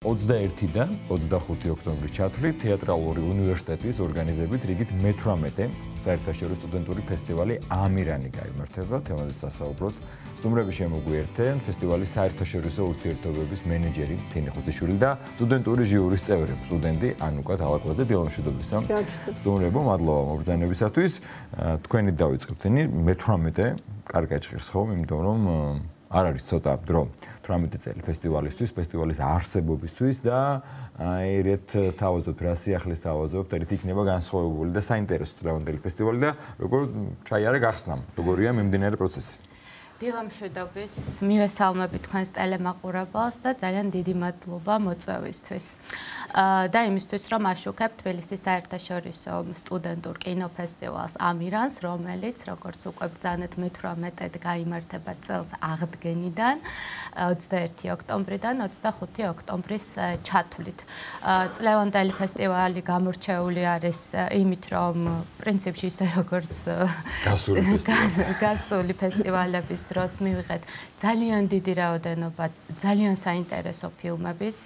21-დან 25 ოქტომბრის ჩათვლით თეატრალური უნივერსიტეტის ორგანიზებით რიგით მე-18 საერთაშორისო სტუდენტური ფესტივალი ამირანი გაიმართება. თემაზე სასაუბროთ სტუმრები შემოგვიერთენ ფესტივალის საერთაშორისო ურთიერთობების მენეჯერი თინი ხუციშვილი და სტუდენტური ჟიურის წევრი სტუდენტი ანუკა თალაკვაძე. დილამშვიდობისა. სტუმრებო, მადლობა მობრძანებისათვის. თქვენი დავიწყებთ მე-18 კარგად ჭირს ხო, იმიტომ რომ არ არის ცოტა დრო 18 წელი ფესტივალისთვის, ფესტივალის არსებობისთვის და ერთ თავაზობთ რა სიახლის თავაზობთ, ერთ იქნება განსხვავებული და საინტერესო წლევანდელი ფესტივალი და როგორ ჩაიარა გახსნა, როგორია მიმდინარე პროცესი. დილამშვიდობის, მივესალმები თქვენს ტელემაყურებელს და ძალიან დიდი მადლობა მოწვევისთვის. და იმისთვის, რომ აშუქებ თბილისის საერთაშორისო სტუდენტურ კინოფესტივალს ამირანს, რომელიც, როგორც უკვე ბრძანეთ, მე-18-ად გაიმართება წელს აღდგენიდან, 21 ოქტომბრიდან 25 ოქტომბრის ჩათვლით. წლევანდელი ფესტივალი გამორჩეული არის იმით, რომ პრინციპში ისე როგორც გასული ფესტივალების დროს მივიღეთ ძალიან დიდი რაოდენობა ძალიან საინტერესო ფილმების.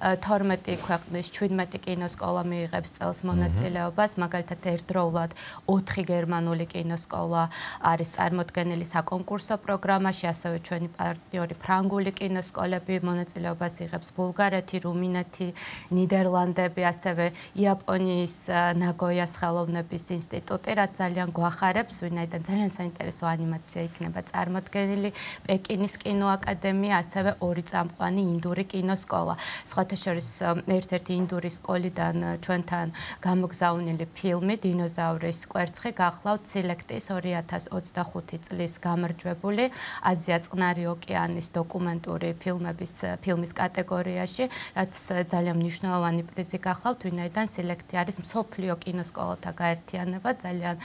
12 ქვეყნის 17 კინოსკოლა მიიღებს წელს მონაწილეობას, მაგალითად ერთდროულად 4 გერმანული კინოსკოლა არის წარმოდგენილი საკონკურსო პროგრამაში, ასევე ჩვენი პარტნიორი ფრანგული კინოსკოლები მონაწილეობას იღებს ბულგარეთი, რუმინეთი, ნიდერლანდები, ასევე იაპონიის ნაგოიას ხელოვნების ინსტიტუტი, რაც ძალიან გვახარებს, ვინაიდან ძალიან საინტერესო ანიმაცია იქნება წარმოდგენილი, პეკინის კინოაკადემია, ასევე 2 წამყვანი ინდური კინოსკოლა. სხვათა შორის ერთ-ერთი ინდური სკოლიდან ჩვენთან გამოგზავნილი ფილმი დინოზავრის კვერცხი გახლავთ სილექტის 2025 წლის გამარჯვებული აზია წყნარი ოკეანის დოკუმენტური ფილმის კატეგორიაში, რაც ძალიან მნიშვნელოვანი პრიზი გახლავთ, ვინაიდან სილექტი არის მსოფლიო კინოსკოლათა გაერთიანება, ძალიან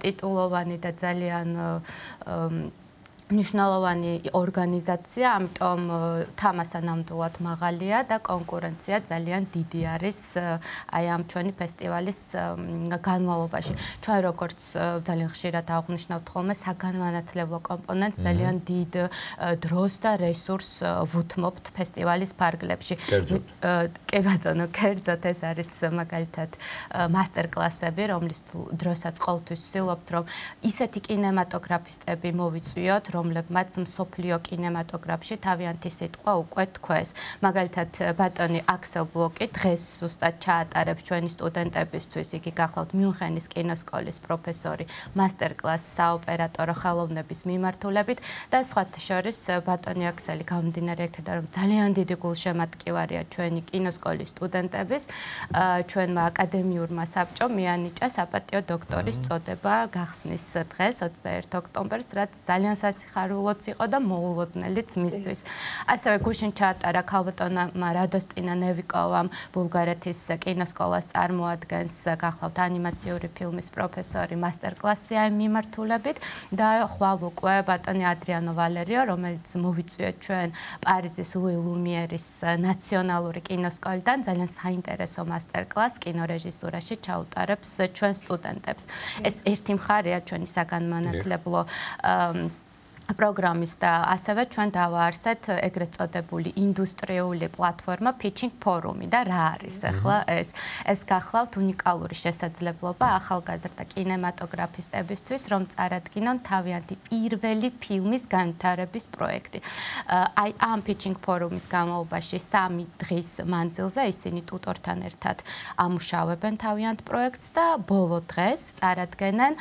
ტიტულოვანი და ძალიან მნიშვნელოვანი ორგანიზაცია, ამიტომ თამასა ნამდვილად მაღალია და კონკურენცია ძალიან დიდი არის აი ამ ჩვენი ფესტივალის განმავლობაში. ჩვენ როგორც ძალიან ხშირად აღვნიშნავთ ხოლმე საგანმანათლებლო კომპონენტს ძალიან დიდ დროს და რესურსს ვუთმობთ ფესტივალის ფარგლებში. კი ბატონო, კერძოდ ეს არის მაგალითად მასტერკლასები, რომლის დროსაც ყოველთვის ვცდილობთ, რომ ისეთი კინემატოგრაფისტები მოვიწვიოთ, რომლებმაც მსოფლიო კინემატოგრაფში თავიანთი სიტყვა უკვე თქვეს. მაგალითად, ბატონი აქსელ ბლოკი დღეს ზუსტად ჩაატარებს ჩვენი სტუდენტებისთვის, იგი გახლავთ მიუნხენის კინოსკოლის პროფესორი, მასტერკლასს საოპერატორო ხელოვნების მიმართულებით და სხვათა შორის ბატონი აქსელი გამომდინარე იქიდან, რომ ძალიან დიდი გულშემატკივარია ჩვენი კინოსკოლის სტუდენტების, ჩვენმა აკადემიურმა საბჭომ მიანიჭა საპატიო დოქტორის წოდება გახსნის დღეს 21 ოქტომბერს, რაც ძალიან ხარულოც იყო და მოულოდნელიც მისთვის. ასევე გუშინ ჩაატარა ქალბატონმა რადოსტინა ნევიკოვამ ბულგარეთის კინოსკოლას წარმოადგენს გახლავთ ანიმაციური ფილმის პროფესორი მასტერკლასი ამ მიმართულებით და ხვალ უკვე ბატონი ადრიანო ვალერიო, რომელიც მოვიწვიეთ ჩვენ პარიზის ლუი ლუმიერის ნაციონალური კინოსკოლიდან ძალიან საინტერესო მასტერკლასს კინორეჟისურაში ჩაუტარებს ჩვენ სტუდენტებს. ეს ერთი მხარეა ჩვენი საგანმანათლებლო პროგრამის და ასევე ჩვენ დავაარსეთ ეგრეთ წოდებული ინდუსტრიული პლატფორმა Pitching Forum-ი და რა არის ახლა ეს? ეს გახლავთ უნიკალური შესაძლებლობა ახალგაზრდა კინემატოგრაფისტებისთვის, რომ წარადგინონ თავიანთი პირველი ფილმის განვითარების პროექტი. აი ამ Pitching Forum-ის განმავლობაში 3 დღის მანძილზე ისინი ტუტორთან ერთად ამუშავებენ თავიანთ პროექტს და ბოლო დღეს წარადგენენ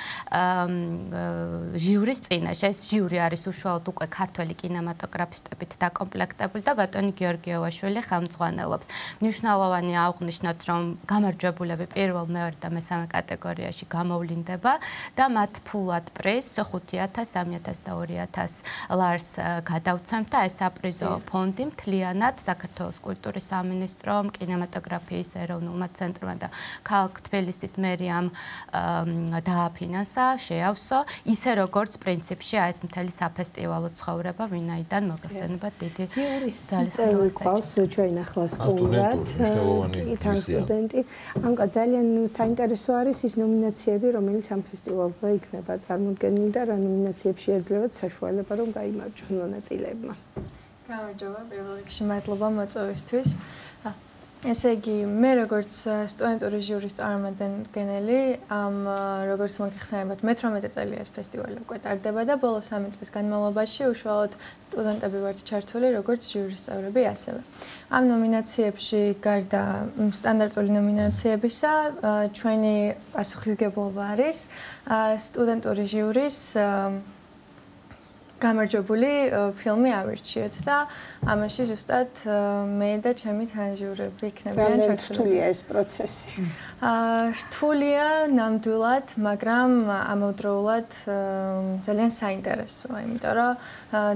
ჟიურის წინაშე. ეს ჟიური არის უშუალოდ უკვე ქართველი კინემატოგრაფისტებით დაკომპლექტებული და ბატონი გიორგიევაშვილი ხელმძღვანელობს. მნიშვნელოვანია აღვნიშნოთ, რომ გამარჯვებულები პირველ, მეორე და მესამე კატეგორიაში გამოვლინდება და მათ ფულად პრიზს 5,000, 3,000 და 2,000 ლარს გადავცემთ და ეს საპრიზო ფონდი მთლიანად საქართველოს კულტურის სამინისტრომ, კინემატოგრაფიის ეროვნულმა ცენტრმა და ქალაქ თბილისის მერიამ დააფინანსა, შეავსო, ისე როგორც პრინციპში ეს მთელი საფესტივალო ცხოვრება, ვინაიდან მოგესალმებათ დიდი ძალისხმევას ჩვენ ახლა სტუმრად თან სტუდენტი. ანკა ძალიან საინტერესო არის ის ნომინაციები, რომელიც ამ ფესტივალზე იქნება წარმოდგენილი და რა ნომინაციებში ეძლევათ საშუალება, რომ გაიმარჯვონ მონაწილეებმა. გამარჯობა, პირველ რიგში მადლობა მოწვევისთვის. ესე იგი, მე როგორც სტუდენტური ჟიურის წარმომადგენელი, როგორც მოგიხსენებათ, მე-18 წელია ეს ფესტივალი უკვე ტარდება და ბოლო 3 წლის განმავლობაში უშუალოდ სტუდენტები ვართ ჩართული, როგორც ჟიურის წევრები ასევე. ამ ნომინაციებში გარდა სტანდარტული ნომინაციებისა, ჩვენი პასუხისმგებლობა არის სტუდენტური ჟიურის გამარჯვებული ფილმი ავირჩიოთ და ამაში ზუსტად მე და ჩემი თანაჟიურები იქნებიან ჩართული. რთულია ეს პროცესი? რთულია ნამდვილად, მაგრამ ამავდროულად ძალიან საინტერესოა, იმიტომ რომ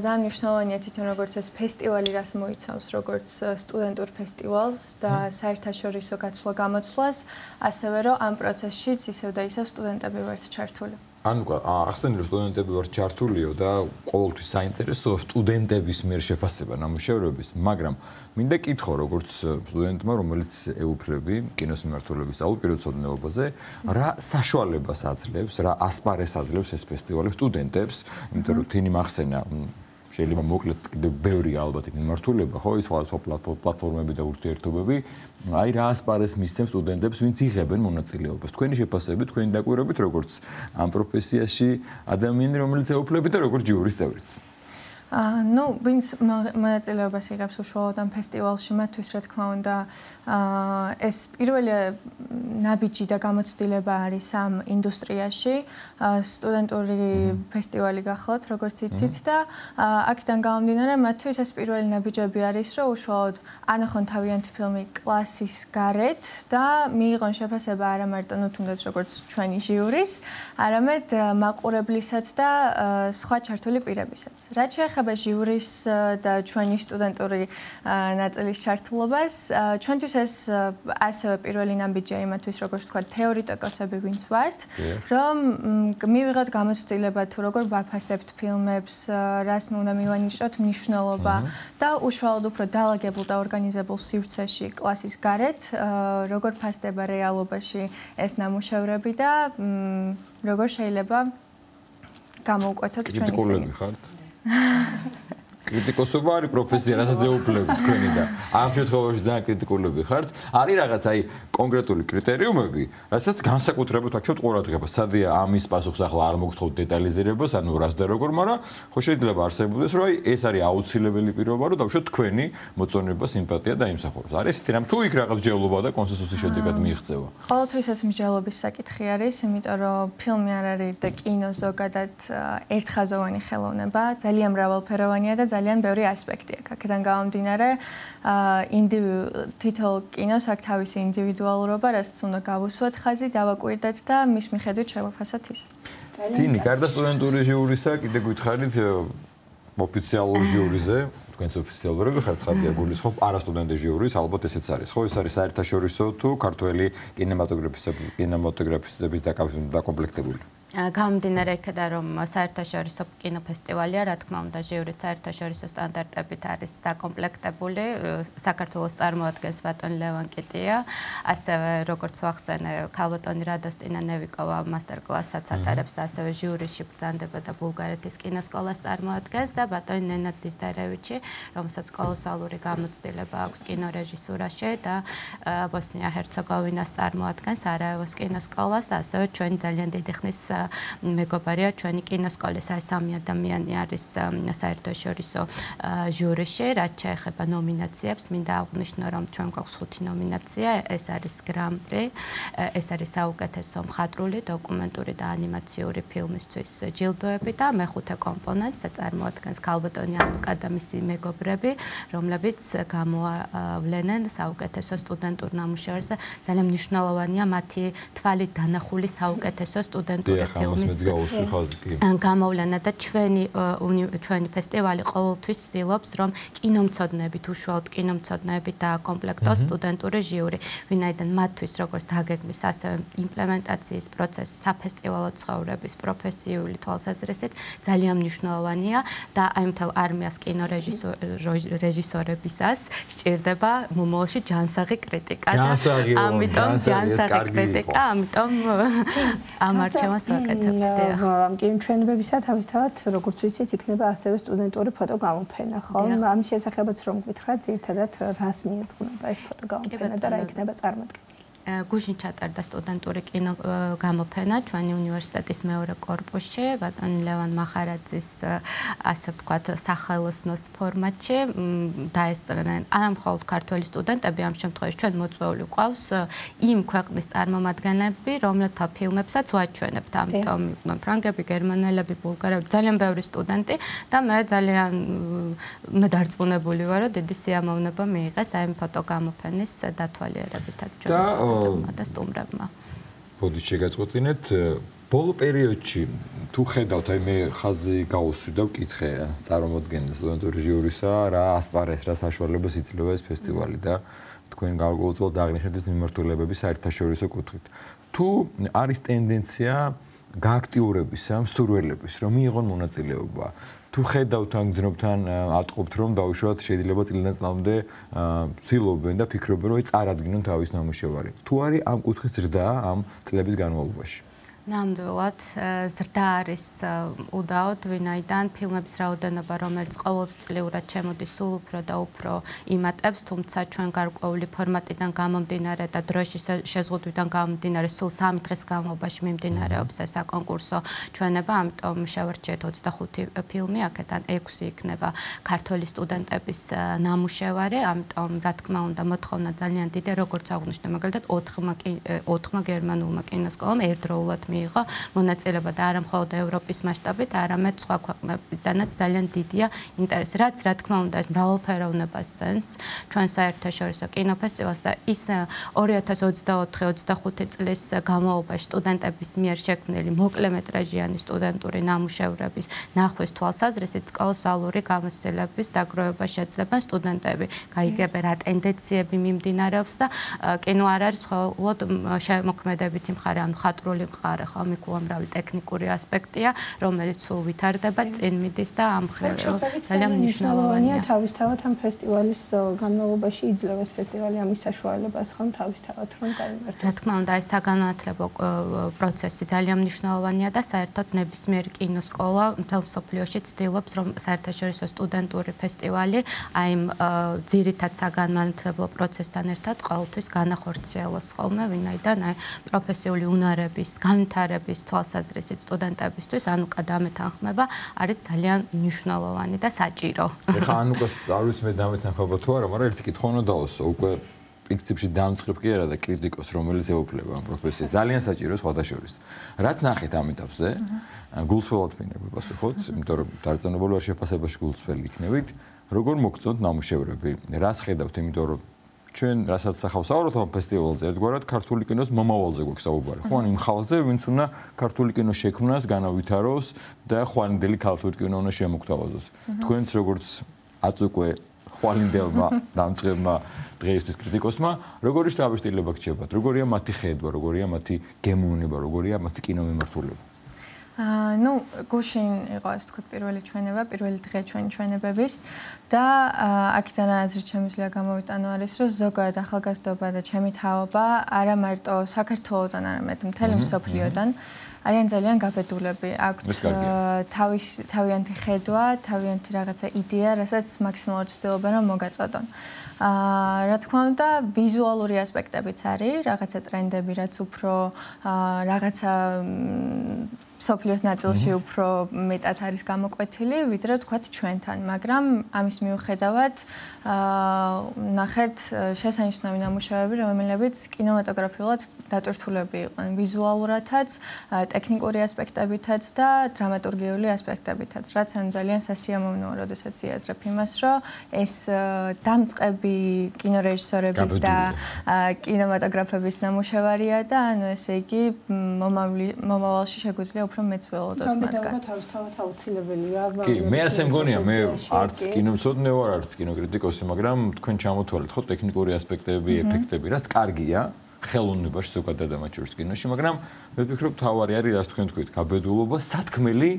ძალიან მნიშვნელოვანია თვითონ როგორც ეს ფესტივალი რას მოიცავს, როგორც სტუდენტურ ფესტივალს და საერთაშორისო გაცვლა-გამოცვლას, ასევე რომ ამ პროცესშიც ისევ და ისევ სტუდენტები ვართ ჩართული. ანუ ახსენე რომ სტუდენტები ვართ ჩართულიო და ყოველთვის საინტერესოა სტუდენტების მიერ შეფასება ნამუშევრების, მაგრამ მინდა კითხო როგორც სტუდენტმა, რომელიც ეუფლები კინოს მიმართულების სწავლულ პირობაზე, რა საშუალებას აძლევს, რა ასპარეზს აძლევს ეს ფესტივალი სტუდენტებს, იმიტომ რომ თინი მახსენა შეიძლება მოკლედ კიდევ ბევრი ალბათ იქ მიმართულება, ხო, ის სხვადასხვა პლატფორმები და ურთიერთობები, აი რა ასპარეზს მისცემს სტუდენტებს, ვინც იღებენ მონაწილეობას. თქვენი შეფასებით, თქვენი დაკვირვებით, როგორც ამ პროფესიაში ადამიანი, რომელიც ეუფლებით და როგორც ჟიურის წევრიც. ну, ვინც მონაწილეობას იღებს უშუალოდ ამ ფესტივალში, მათთვის რა თქმა უნდა, ეს პირველი ნაბიჯი და გამოცდილება არის ამ ინდუსტრიაში, სტუდენტური ფესტივალი გახლავთ, როგორც იცით და აქედან გამომდინარე, მათთვის ეს პირველი ნაბიჯები არის, რომ უშუალოდ ანახონ თავიანთი ფილმი კლასის გარეთ და მიიღონ შეფასება არა მარტო თუნდაც როგორც ჩვენი ჟიურის, არამედ მაყურებლისაც და სხვა ჩართული პირებისაც. რაც შეეხება ჟიურის და ჩვენი სტუდენტური ნაწილის ჩართულობას, ჩვენთვის ეს ასევე პირველი ნაბიჯია იმათვის, როგორც თქვა, თეორეტიკოსები ვინც ვართ, რომ მივიღოთ გამოცდილება თუ როგორ ვაფასებთ ფილმებს, რას უნდა მივანიჭოთ მნიშვნელობა და უშუალოდ უფრო დაალაგებულ და ორგანიზებულ სივრცეში კლასის გარეთ, როგორ ფასდება რეალობაში ეს ნამუშევრები და როგორ შეიძლება გამოვკვეთოთ ჩვენი კრიტიკულები ხართ? კრიტიკოსობა არის პროფესია, რასაც ეუფლებით თქვენი და ამ შემთხვევაში ძალიან კრიტიკულები ხართ. არის რაღაც აი კონკრეტული კრიტერიუმები, რასაც განსაკუთრებით აქცევთ ყურადღებას. სადია ამის პასუხს ახლა არ მოგთხოვთ დეტალიზირებას, ანუ რას და როგორ, მაგრამ ხო შეიძლება არსებობდეს, რომ აი ეს არის აუცილებელი პირობა, რომ დავუშვათ თქვენი მოწონება, სიმპათია დაიმსახუროს. არის ისეთი რამ თუ იქ რაღაც ჯევლობა და კონსენსუსის შედეგად მიიღწევა. ყოველთვის ეს მსჯელობის საკითხი არის, იმიტომ რომ ფილმი არ არის და კინო ზოგადად ერთხაზოვანი ხელოვნება, ძალიან მრავალფეროვანია და ძალიან ბევრი ასპექტი აქვს. აქედან გამომდინარე, თითოეულ კინოს აქვს თავისი ინდივიდუალურობა, რასაც უნდა გავუსვათ ხაზი, დავაკვირდეთ და მის მიხედვით შევაფასოთ ის. თინი, გარდა სტუდენტური ჟიურისა, კიდე გითხარით ოფიციალურ ჟიურიზე, თქვენც ოფიციალურები ხართ ცხადია გულისხმობ არასტუდენტი ჟიურის, ალბათ ესეც არის. ხო, ეს არის საერთაშორისო თუ ქართველი კინემატოგრაფისტების დაკომპლექტებული. გამომდინარე იქედა რომ საერთაშორისო კინოფესტივალია, რა თქმა უნდა, ჟიურით საერთაშორისო სტანდარტებით არის დაკომპლექტებული. საქართველოს წარმოადგენს ბატონი ლევან კიტია, ასევე როგორც ვახსენე, ქალბატონი რადოსტინა ნევიკოვა მასტერკლასსაც ატარებს და ასევე ჟიურიში ბრძანდება და ბულგარეთის კინოსკოლას წარმოადგენს და ბატონი ნენა დიზდარევიჩი, რომელსაც კოლოსალური გამოცდილება აქვს კინორეჟისურაში და ბოსნია-ჰერცეგოვინას წარმოადგენს არაევოს კინოსკოლას და ასევე ჩვენი ძალიან დიდი ხნის მეგობარია ჩვენი კინოსკოლის აი სამი ადამიანი არის საერთაშორისო ჟიურიში, რაც შეეხება ნომინაციებს, მინდა აღვნიშნო, რომ ჩვენ გვაქვს 5 ნომინაცია, ეს არის გრან-პრი, ეს არის საუკეთესო მხატვრული, დოკუმენტური და ანიმაციური ფილმისთვის ჯილდოები და მეხუთე კომპონენტს წარმოადგენს ქალბატონი ანუკა და მისი მეგობრები, რომლებიც გამოავლენენ საუკეთესო სტუდენტურ ნამუშევრს და ძალიან მნიშვნელოვანია მათი თვალით დანახული საუკეთესო სტუდენტური ფილმის გამოვლენა და ჩვენი ფესტივალი ყოველთვის ცდილობს, რომ კინომცოდნებით, უშუალოდ კინომცოდნებით დააკომპლექტოს სტუდენტური ჟიური, ვინაიდან მათთვის როგორც დაგეგმვის, ასევე იმპლემენტაციის პროცესი, საფესტივალო ცხოვრების პროფესიული თვალსაზრისით ძალიან მნიშვნელოვანია და აი მთელ არმიას კინორეჟისორებისას სჭირდება მომავალში ჯანსაღი კრიტიკა და ამიტომ ჯანსაღი კრიტიკა, ამიტომ ამ არჩევანს ვაკეთებთ. ამ კინოჩვენებებისა თავისთავად, როგორც ვიცით, იქნება ასევე სტუდენტური ფოტოგამოფენა, ხო? ამის შესახებაც რომ გითხრათ, ერთადად რას მიეძღვნება ეს ფოტოგამოფენა და რა იქნება წარმოდგენილი? გუშინ ჩატარდა სტუდენტური კინო გამოფენა ჩვენი უნივერსიტეტის მეორე კორპუსში, ბატონ ლევან მახარაძის ასე ვთქვათ, სახელოსნოს ფორმატში დაესწრნენ ამ მხოლოდ ქართველი სტუდენტები, ამ შემთხვევაში ჩვენ მოწვეული გვყავს იმ ქვეყნის წარმომადგენლები, რომლებთა ფილმებსაც ვაჩვენებთ, ამიტომ იყვნენ ფრანგები, გერმანელები, ბულგარები, ძალიან ბევრი სტუდენტი და მე ძალიან დარწმუნებული ვარ, რომ დიდი სიამოვნება მიიღეს აი ამ ფოტოგამოფენის დათვალიერებითაც ჩვენ და სტუმრებმა. ბოდიშ შეგაწყვეტინეთ, ბოლო პერიოდში თუ ხედავთ, აი მე ხაზი გავუსვი და ვკითხე წარმოადგენს სტუდენტური ჟიურისა, რა ასპარეზს, რა საშუალებას იძლევა ეს ფესტივალი და თქვენ გარკვეულწილად აღნიშნეთ ეს მიმართულებების საერთაშორისო კუთხით. თუ არის ტენდენცია გააქტიურებისა, მსურველების, რომ მიიღონ მონაწილეობა, თუ ხედავთ ან გძნობთან ატყობთ, რომ დაუშვათ შეიძლება წლიდან წლამდე ცდილობენ და ფიქრობენ, რომ წარადგინონ თავის ნამუშევარი. თუ არის ამ კუთხის ზრდა ამ წლების განმავლობაში? ნამდვილად ზრდა არის უდაოდ, ვინაიდან ფილმების რაოდენობა, რომელიც ყოველწლიურად შემოდის, სულ უფრო და უფრო იმატებს, თუმცა ჩვენ გარკვეული ფორმატიდან გამომდინარე და დროშის შეზღუდვიდან გამომდინარე, სულ 3 დღის განმავლობაში მიმდინარეობს ეს საკონკურსო ჩვენება, ამიტომ შევარჩიეთ 25 ფილმი, აქედან 6 იქნება ქართველი სტუდენტების ნამუშევარი, ამიტომ რა თქმა უნდა მოთხოვნა ძალიან დიდი, როგორც აღვნიშნე, მაგალითად 4 გერმანულმა კინოსკოლამ ერთდროულად მიიღო მონაწილეობა და არა მხოლოდ ევროპის მასშტაბით, არამედ სხვა ქვეყნებიდანაც ძალიან დიდია ინტერესი, რაც რა თქმა უნდა მრავალფეროვნებას წენს ჩვენ საერთაშორისო კინოფესტივალს და ის 2024-25 წლის განმავლობაში სტუდენტების მიერ შექმნილი მოკლემეტრაჟიანი სტუდენტური ნამუშევრების ნახვის თვალსაზრისით კოლოსალური გამოცდილების დაგროვება შეძლებენ სტუდენტები, გაიგებენ რა ტენდენციები მიმდინარეობს და კინო არ არის მხოლოდ შემოქმედებითი მხარე, ან მხატვრული მხარე, ხომ იქ უამრავი ტექნიკური ასპექტია, რომელიც სულ ვითარდება, წინ მიდის და ამ ძალიან მნიშვნელოვანია. თავისთავად ამ ფესტივალის განმავლობაში იძლევა ეს ფესტივალი ამის საშუალებას, ხომ თავისთავად რომ გაიმართოს. რა თქმა უნდა, ეს საგანმანათლებლო პროცესი ძალიან მნიშვნელოვანია და საერთოდ ნებისმიერი კინოსკოლა მთელ მსოფლიოში ცდილობს, რომ საერთაშორისო სტუდენტური ფესტივალი აი იმ ძირითად საგანმანათლებლო პროცესთან ერთად ყოველთვის განახორციელოს ხოლმე, ვინაიდან აი პროფესიული უნარების განვითარების თვალსაზრისით სტუდენტებისთვის ანუკა დამეთანხმება არის ძალიან მნიშვნელოვანი და საჭირო. ეხლა ანუკას არ ვიცი მე დამეთანხმება თუ არა, მაგრამ ერთი კითხვა უნდა დავუსვა, უკვე პრინციპში დამწყებ კი არა და კრიტიკოს, რომელიც ეუფლება ამ პროფესიას, ძალიან საჭირო სხვადასხვა. რაც ნახეთ ამ ეტაპზე, გულწრფელად ვინებ პასუხოთ, იმიტომ რომ დარწმუნებული ვარ შეფასებაში გულწრფელი იქნებით, როგორ მოგწონთ ნამუშევრები, რას ხედავთ, იმიტომ რომ ჩვენ რასაც სახავსავაროთ ამ ფესტივალზე, ერთგვარად ქართული კინოს მომავალზე გვაქვს საუბარი. ხო, იმ ხალხზე, ვინც უნდა ქართული კინო შექმნას, განავითაროს და ხვალინდელი ქართული კინო უნდა შემოგთავაზოს. თქვენც როგორც აწუკვე ხვალინდელმა დამწყებმა დღეისთვის კრიტიკოსმა, როგორი შტაბიშტილება გჭირდებათ, როგორია მათი ხედვა, როგორია მათი გემოვნება, როგორია მათი კინომემართულება. ну, გუშინ იყო ეს თქვა პირველი ჩვენება, პირველი დღე ჩვენი ჩვენებების და აქედან აზრით შემიძლია გამოვიტანო არის, რომ ზოგადად ახალგაზრდობა და ჩემი თაობა არა მარტო საქართველოდან, არამედ მთელი მსოფლიოდან არიან ძალიან გაბედულები. აქვთ თავიანთი ხედვა, თავიანთი რაღაცა იდეა, რასაც მაქსიმალურად ცდილობენ რომ მოგაწოდონ. რა თქმა უნდა, ვიზუალური ასპექტებიც არის, რაღაცა ტრენდები, რაც უფრო რაღაცა სოფლიოს ნაწილში უფრო მეტად არის გამოკვეთილი, ვიდრე ვთქვათ ჩვენთან, მაგრამ ამის მიუხედავად ნახეთ შესანიშნავი ნამუშევრები, რომელებიც კინემატოგრაფიულად დატვირთულები იყვნენ, ვიზუალურადაც, ტექნიკური ასპექტებითაც და დრამატურგიული ასპექტებითაც, რაც ძალიან სასიამოვნოა, როდესაც იაზრებ იმას, რომ ეს დამწყები კინორეჟისორების და კინემატოგრაფების ნამუშევარია და ანუ ესე იგი მომავალში შეგვიძლია უფრო მეც ველოდოთ მათგან. თავისთავად აუცილებელია. კი, მე ასე მგონია, მე არც კინომცოდნე ვარ, არც კინოკრიტიკოსი, მაგრამ თქვენ ჩამოთვალეთ ხო ტექნიკური ასპექტები, ეფექტები, რაც კარგია ხელოვნებაში ზოგადად და მათ შორის კინოში, მაგრამ მე ვფიქრობ თავარი არის რაც თქვენ თქვით, გაბედულობა, სათქმელი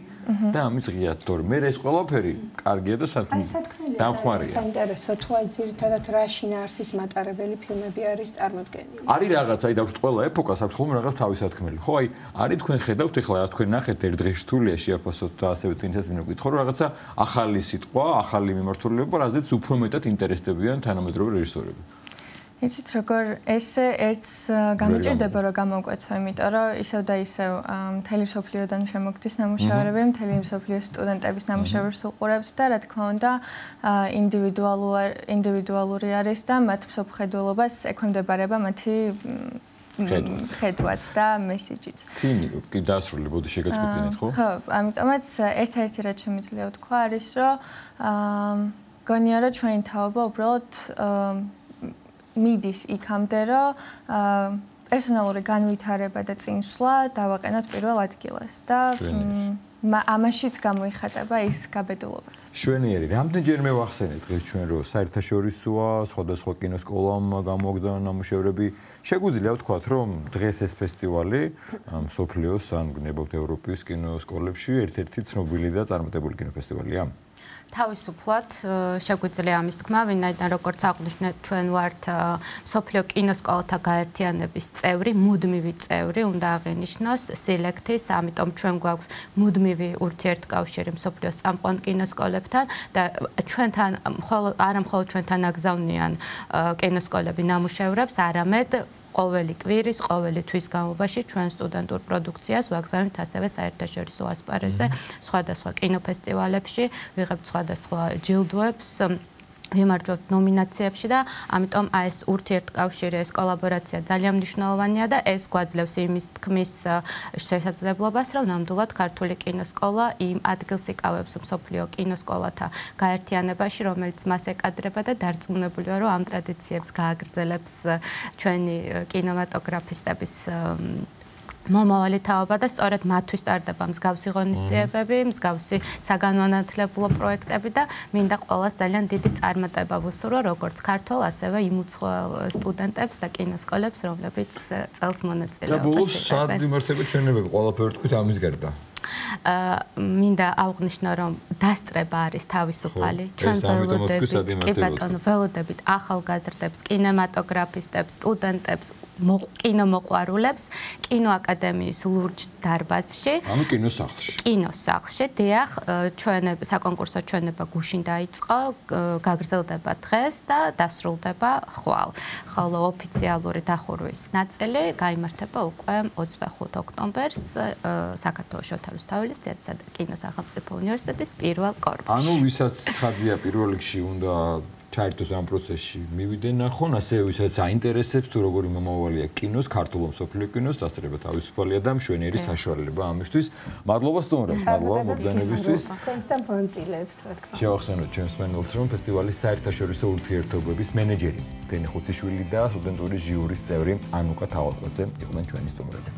და ამის ღიად, თორე მე ეს ყველაფერი კარგია და სათქმელი. აი სათქმელი დამხმარია. საინტერესო თუ აი ძირითადად რა შინაარსის მატარებელი ფილმები არის წარმოდგენილი. არის რაღაც, აი დავუშვათ ყველა ეპოქას აქვს ხოლმე რაღაც თავის ათქმელი. ხო, აი არის თქვენ ხედავთ ეხლა რა თქვენ ნახეთ ერთ დღეში რთულია შეაფასოთ და ასევე თინდაც მინუგითხო რომ რაღაცა ახალი სიტყვა, ახალი მიმართულება, რაზეც უფრო მეტად ინტერესდებიან თანამედროვე რეჟისორები. იცით როგორ ესე ერთს გამიჭირდება რომ გამოვკვეთო, იმიტომ რომ ისევ და ისევ მთელი მსოფლიოდან შემოგდის ნამუშევრები, მთელი მსოფლიოს სტუდენტების ნამუშევრებს უყურებთ და რა თქმა უნდა ინდივიდუალური არის და მათ მსოფლმხედველობას ექვემდებარება მათი ხედვაც და მესიჯიც. თინი კი დაასრულებოდი შეგაწყვეტინეთ ხო? ხო, ამიტომაც ერთ-ერთი რაც შემიძლია ვთქვა არის რომ გონია რომ ჩვენი თაობა უბრალოდ მიდის იქამდე, რომ პერსონალური განვითარება და წინსვლა დავაყენოთ პირველ ადგილას და ამაშიც გამოიხატება ის გაბედულობა. შვენიერი, რამდენჯერმე ვახსენეთ დღეს ჩვენ რომ საერთაშორისოა, სხვადასხვა კინოსკოლამ გამოგზავნა ნამუშევრები. შეგვიძლია ვთქვათ, რომ დღეს ეს ფესტივალი მსოფლიოს ან გნებავთ ევროპის კინოსკოლებში ერთ-ერთი ცნობილი და წარმატებული კინოფესტივალია. თავისუფლად შეგვიძლია ამის თქმა, ვინაიდან როგორც აღვნიშნეთ, ჩვენ ვართ მსოფლიო კინოსკოლათა გაერთიანების წევრი, მუდმივი წევრი, უნდა აღინიშნოს სილექტის, ამიტომ ჩვენ გვაქვს მუდმივი ურთიერთკავშირი მსოფლიოს წამყვან კინოსკოლებთან და ჩვენთან არა მხოლოდ ჩვენთან აგზავნიან კინოსკოლები ნამუშევრებს, არამედ ყოველი კვირის, ყოველი თვის განმავლობაში ჩვენ სტუდენტურ პროდუქციას ვაგზავნით ასევე საერთაშორისო ასპარეზზე, სხვადასხვა კინოფესტივალებში, ვიღებთ სხვადასხვა ჯილდოებს, ვიმარჯვებთ ნომინაციებში და ამიტომ ეს ურთიერთკავშირი, ეს კოლაბორაცია ძალიან მნიშვნელოვანია და ეს გვაძლევს იმის თქმის შესაძლებლობას, რომ ნამდვილად ქართული კინოსკოლა იმ ადგილს იკავებს მსოფლიო კინოსკოლათა გაერთიანებაში, რომელიც მას ეკადრება და დარწმუნებულია, რომ ამ ტრადიციებს გააგრძელებს ჩვენი კინემატოგრაფისტების მომავალი თაობა და სწორედ მათთვის ტარდება მსგავსი ღონისძიებები, მსგავსი საგანმანათლებლო პროექტები და მინდა ყველას ძალიან დიდი წარმატება ვუსურვო, როგორც ქართულ, ასევე იმ უცხოელ სტუდენტებს და კინოსკოლებს, რომლებიც წელს მონაწილეობას იღებენ. და ბოლოს სად იმართება ჩვენებები, ყველაფერი თქვით ამის გარდა. მინდა აღვნიშნო, რომ დასწრება არის თავისუფალი. ჩვენ ველოდებით ახალგაზრდებს, კინემატოგრაფისტებს, სტუდენტებს, კინომოყვარულებს კინოაკადემიის ლურჯ დარბაზში. ანუ კინოსახლში. კინოსახლში, დიახ, საკონკურსო ჩვენება გუშინ დაიწყო, გაგრძელდება დღეს და დასრულდება ხვალ. ხოლო ოფიციალური დახურვის ნაწილი გაიმართება უკვე 25 ოქტომბერს საქართველოს შოთა რუსთაველის თეატრსა და კინოს სახელმწიფო უნივერსიტეტის პირველ კორპუსში. ანუ ვისაც ცხადია პირველ რიგში უნდა ჩაერთოს ამ პროცესში, მივიდენ ნახონ, ასევე ვისაც აინტერესებს თუ როგორი მომავალია კინოს, ქართულ მსოფლიო კინოს, დასწრება თავისუფალია და მშვენიერი საშუალება ამისთვის. მადლობა სტუმრებს, მადლობა მოგზაურობისთვის. კონსტანტ მონწილებს, რა თქმა უნდა. შევახსენოთ ჩვენს მენელს, რომ ფესტივალის საერთაშორისო ურთიერთობების მენეჯერი დენი ხუციშვილი და სტუდენტური ჟიურის წევრი ანუკა თავალკვაძე იყვნენ ჩვენი სტუმრები.